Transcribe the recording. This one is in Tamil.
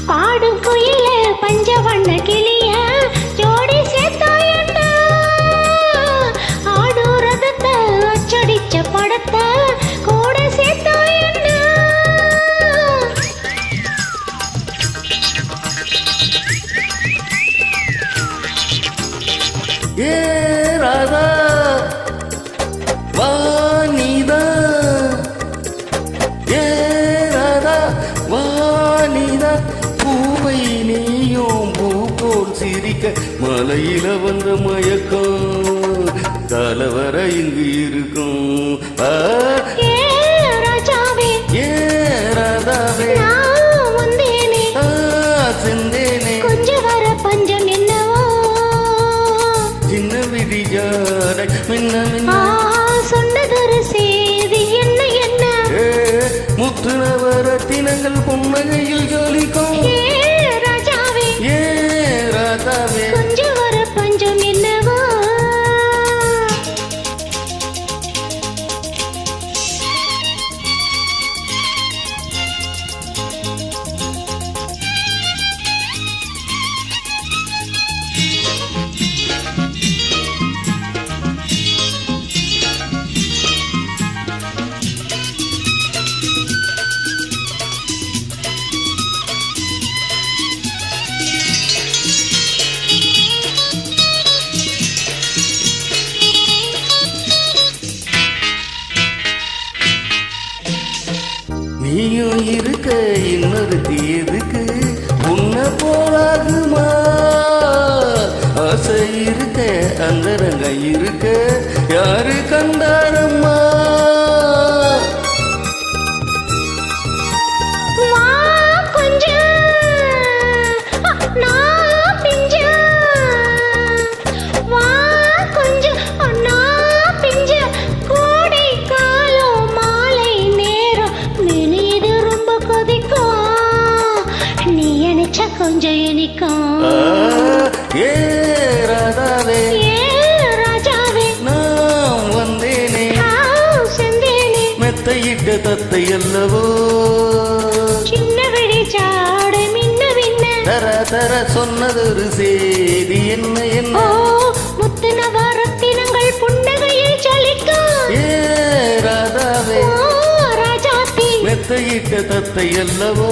பாடும் குயிலே பஞ்சவண்ண கிளிய ஜோடி சேர்த்தாயண்ணா ஆடும் ரதத்தை அச்சடிச்ச படத்தை கூட சேர்த்தாயண்ணா ஏ ராதா வானிதா ஏ ராதா வானிதா பூவை நீயும் பூ போல் சிரிக்க மலையில வந்த மயக்கம் தலைவர இங்கு இருக்கும் ராஜாவே ஏ ராதாவே வந்தேனே செந்தேனே கொஞ்சம் வர பஞ்சம் என்னவோ சின்ன விடியாடை மின்ன மின்ன சொன்னதொரு செய்தி என்ன என்ன முத்து நவரத்தினங்கள் பொன்னகையில் ஜொலிக்கும் ராஜாவே ஏ ராதாவே கொஞ்சம் வர பஞ்சம் என்னவோ நீயும் இருக்க இன்னொரு தீதுக்கு உன்ன போலாகுமா ஆசை இருக்க அந்தரங்க இருக்க யாரு கண்டாரம்மா கொஞ்சம் இனிக்கும் ஏ ராதாவே ராஜாவே நான் வந்தேனே செந்தேனே மெத்தையிட்ட தத்தை அல்லவோ சின்ன விழி சாடு மின்ன மின்ன தர தர சொன்னதொரு செய்தி என்ன என்ன முத்து நவரத்தினங்கள் புன்னகையில் ஜொலிக்கும் ஏ ராதாவே ராஜாத்தி மெத்தையிட்ட தத்தை அல்லவோ